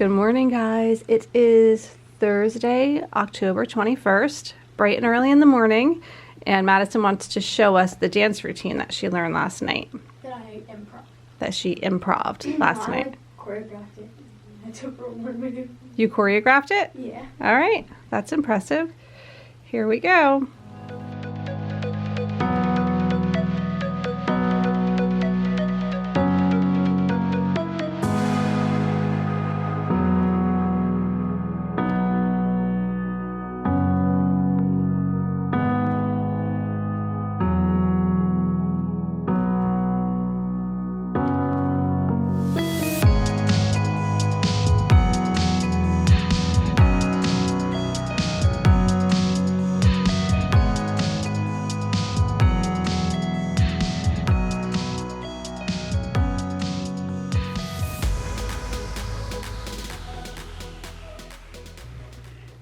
Good morning, guys. It is Thursday, October 21st, bright and early in the morning, and Madison wants to show us the dance routine that she learned last night. That she improved last night. I choreographed it. I took one video. You choreographed it? Yeah. All right, that's impressive. Here we go.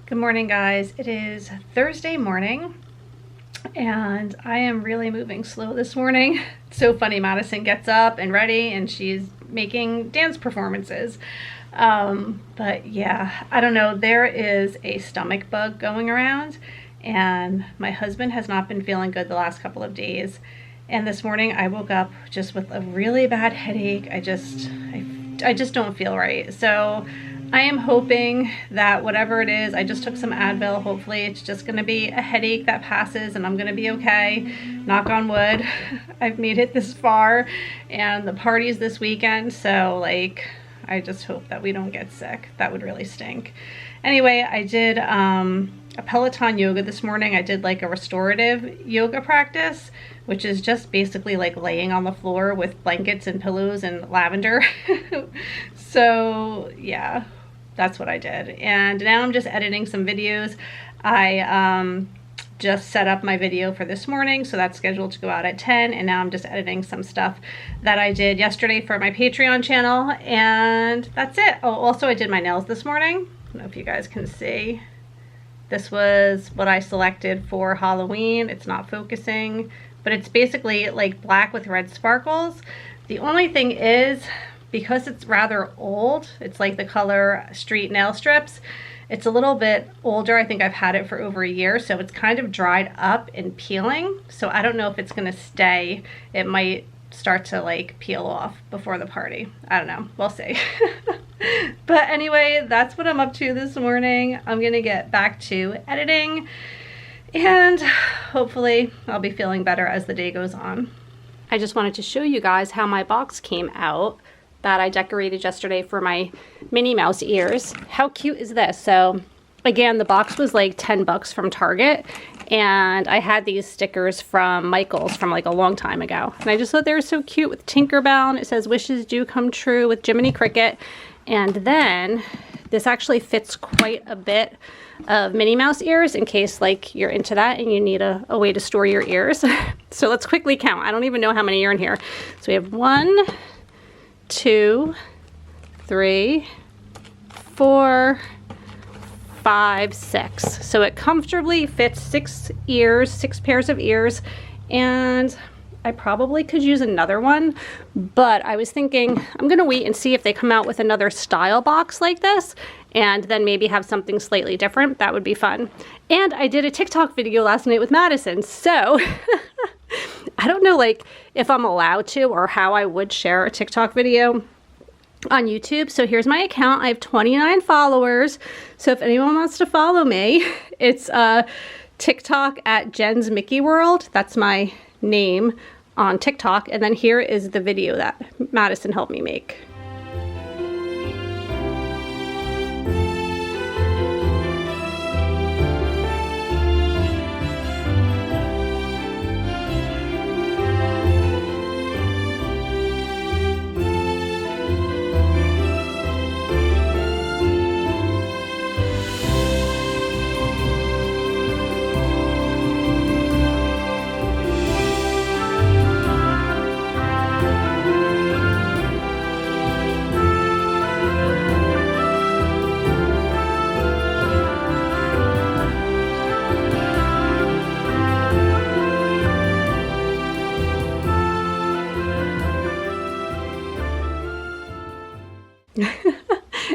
Good morning, guys. It is Thursday morning and I am really moving slow this morning. It's so funny. Madison gets up and ready and she's making dance performances. But yeah, I don't know. There is a stomach bug going around and my husband has not been feeling good the last couple of days. And this morning I woke up just with a really bad headache. I just don't feel right. So I am hoping that whatever it is, I just took some Advil. Hopefully it's just going to be a headache that passes and I'm going to be okay. Knock on wood. I've made it this far and the party's this weekend. So like, I just hope that we don't get sick. That would really stink. Anyway, I did a Peloton yoga this morning. I did like a restorative yoga practice, which is just basically like laying on the floor with blankets and pillows and lavender. So yeah, that's what I did. And now I'm just editing some videos. I just set up my video for this morning, so that's scheduled to go out at 10, and now I'm just editing some stuff that I did yesterday for my Patreon channel, and that's it. Oh, also I did my nails this morning. I don't know if you guys can see. This was what I selected for Halloween. It's not focusing, but it's basically like black with red sparkles. The only thing is, because it's rather old, it's like the color Street Nail Strips, it's a little bit older. I think I've had it for over a year, so it's kind of dried up and peeling. So I don't know if it's gonna stay. It might start to like peel off before the party. I don't know, we'll see. But anyway, that's what I'm up to this morning. I'm gonna get back to editing and hopefully I'll be feeling better as the day goes on. I just wanted to show you guys how my box came out that I decorated yesterday for my Minnie Mouse ears. How cute is this? So again, the box was like 10 bucks from Target, and I had these stickers from Michael's from like a long time ago. And I just thought they were so cute with Tinkerbell, and it says wishes do come true with Jiminy Cricket. And then this actually fits quite a bit of Minnie Mouse ears in case like you're into that and you need a way to store your ears. So let's quickly count. I don't even know how many are in here. So we have 1, 2, 3, 4, 5, 6. So it comfortably fits 6 ears, 6 pairs of ears, and I probably could use another one, but I was thinking I'm gonna wait and see if they come out with another style box like this, and then maybe have something slightly different. That would be fun. And I did a TikTok video last night with Madison, so I don't know like if I'm allowed to or how I would share a TikTok video on YouTube. So here's my account. I have 29 followers. So if anyone wants to follow me, it's TikTok at Jen's Mickey World. That's my name on TikTok. And then here is the video that Madison helped me make.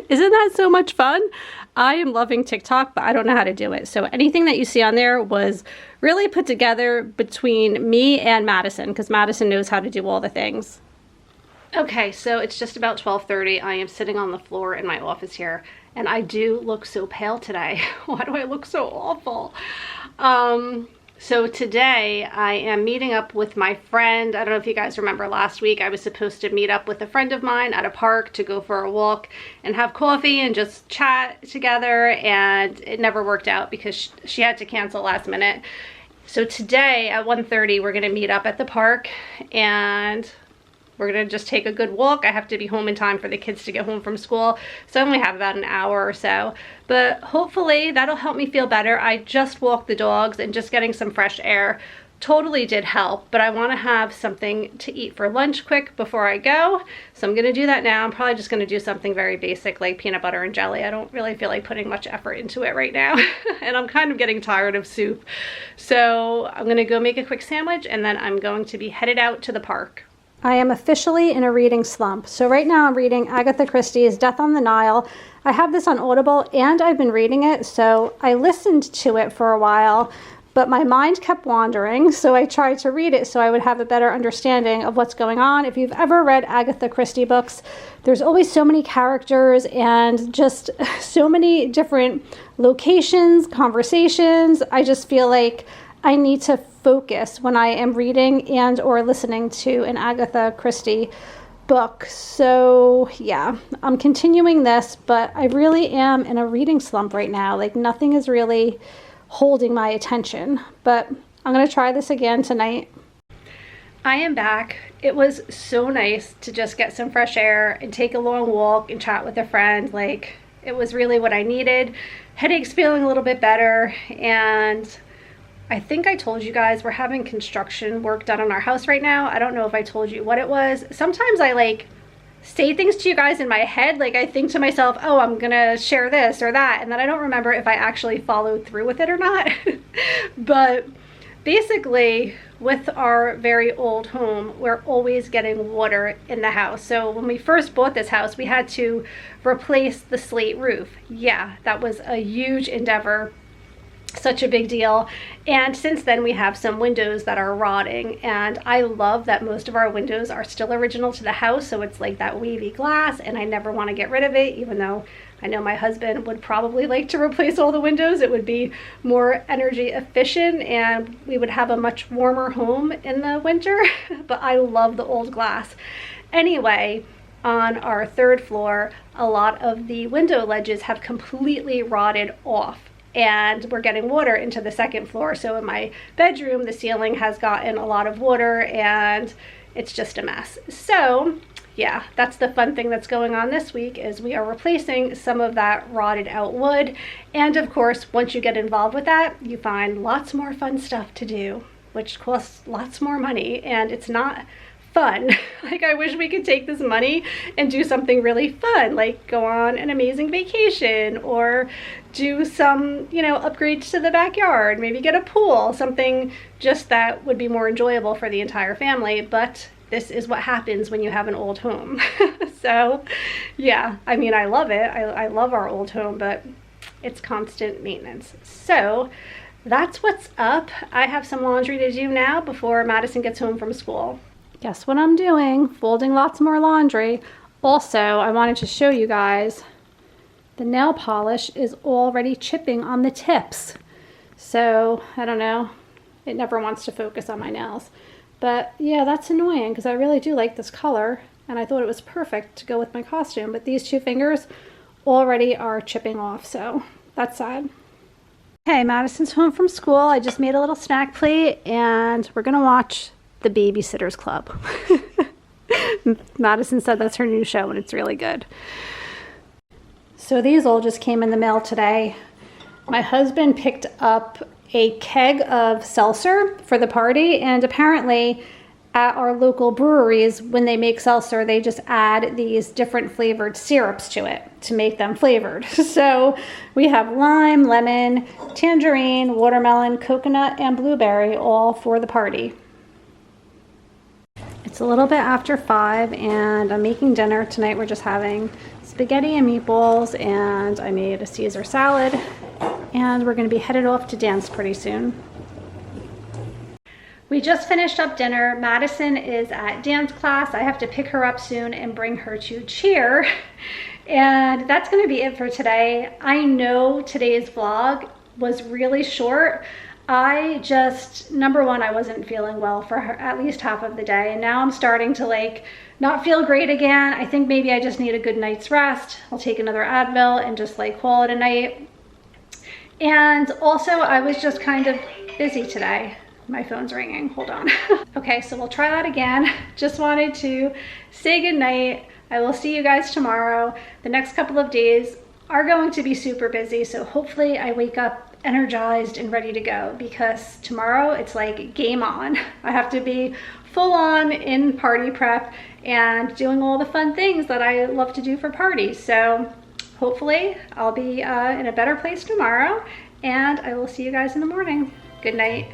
Isn't that so much fun? I am loving TikTok, but I don't know how to do it. So anything that you see on there was really put together between me and Madison, because Madison knows how to do all the things. Okay, so it's just about 12:30. I am sitting on the floor in my office here, and I do look so pale today. Why do I look so awful? So today I am meeting up with my friend. I don't know if you guys remember last week, I was supposed to meet up with a friend of mine at a park to go for a walk and have coffee and just chat together, and it never worked out because she had to cancel last minute. So today at 1:30 we're gonna meet up at the park and we're gonna just take a good walk. I have to be home in time for the kids to get home from school, so I only have about an hour or so. But hopefully that'll help me feel better. I just walked the dogs, and just getting some fresh air totally did help, but I wanna have something to eat for lunch quick before I go. So I'm gonna do that now. I'm probably just gonna do something very basic like peanut butter and jelly. I don't really feel like putting much effort into it right now. And I'm kind of getting tired of soup. So I'm gonna go make a quick sandwich, and then I'm going to be headed out to the park. I am officially in a reading slump. So right now I'm reading Agatha Christie's Death on the Nile. I have this on Audible and I've been reading it, so I listened to it for a while, but my mind kept wandering, so I tried to read it so I would have a better understanding of what's going on. If you've ever read Agatha Christie books, there's always so many characters and just so many different locations, conversations. I just feel like I need to focus when I am reading and or listening to an Agatha Christie book. So yeah, I'm continuing this, but I really am in a reading slump right now. Like nothing is really holding my attention, but I'm gonna try this again tonight. I am back. It was so nice to just get some fresh air and take a long walk and chat with a friend. Like it was really what I needed. Headache's feeling a little bit better, and I think I told you guys we're having construction work done on our house right now. I don't know if I told you what it was. Sometimes I like say things to you guys in my head. Like I think to myself, oh, I'm gonna share this or that. And then I don't remember if I actually followed through with it or not. But basically with our very old home, we're always getting water in the house. So when we first bought this house, we had to replace the slate roof. Yeah, that was a huge endeavor. Such a big deal. And since then we have some windows that are rotting, and I love that most of our windows are still original to the house, so it's like that wavy glass, and I never want to get rid of it, even though I know my husband would probably like to replace all the windows. It would be more energy efficient and we would have a much warmer home in the winter. But I love the old glass. Anyway, on our third floor, a lot of the window ledges have completely rotted off, and we're getting water into the second floor. So in my bedroom, the ceiling has gotten a lot of water and it's just a mess. So yeah, that's the fun thing that's going on this week, is we are replacing some of that rotted out wood. And of course, once you get involved with that, you find lots more fun stuff to do, which costs lots more money, and it's not fun. Like I wish we could take this money and do something really fun, like go on an amazing vacation or do some, you know, upgrades to the backyard, maybe get a pool, something just that would be more enjoyable for the entire family. But this is what happens when you have an old home. So yeah, I mean, I love it. I love our old home, but it's constant maintenance. So that's what's up. I have some laundry to do now before Madison gets home from school. Guess what I'm doing? Folding lots more laundry. Also, I wanted to show you guys the nail polish is already chipping on the tips. So, I don't know. It never wants to focus on my nails. But yeah, that's annoying because I really do like this color and I thought it was perfect to go with my costume. But these two fingers already are chipping off, so that's sad. Okay, Madison's home from school. I just made a little snack plate and we're gonna watch The Babysitter's Club. Madison said that's her new show and it's really good. So these all just came in the mail today. My husband picked up a keg of seltzer for the party, and apparently at our local breweries, when they make seltzer, they just add these different flavored syrups to it to make them flavored. So we have lime, lemon, tangerine, watermelon, coconut, and blueberry, all for the party. It's a little bit after 5 and I'm making dinner. Tonight we're just having spaghetti and meatballs, and I made a Caesar salad, and we're gonna be headed off to dance pretty soon. We just finished up dinner. Madison is at dance class. I have to pick her up soon and bring her to cheer. And that's gonna be it for today. I know today's vlog was really short. I just, number one, I wasn't feeling well for at least half of the day. And now I'm starting to like not feel great again. I think maybe I just need a good night's rest. I'll take another Advil and just like call it a night. And also I was just kind of busy today. My phone's ringing, hold on. Okay, so we'll try that again. Just wanted to say good night. I will see you guys tomorrow. The next couple of days are going to be super busy, so hopefully I wake up energized and ready to go, because tomorrow it's like game on. I have to be full on in party prep and doing all the fun things that I love to do for parties. So hopefully I'll be in a better place tomorrow, and I will see you guys in the morning. Good night.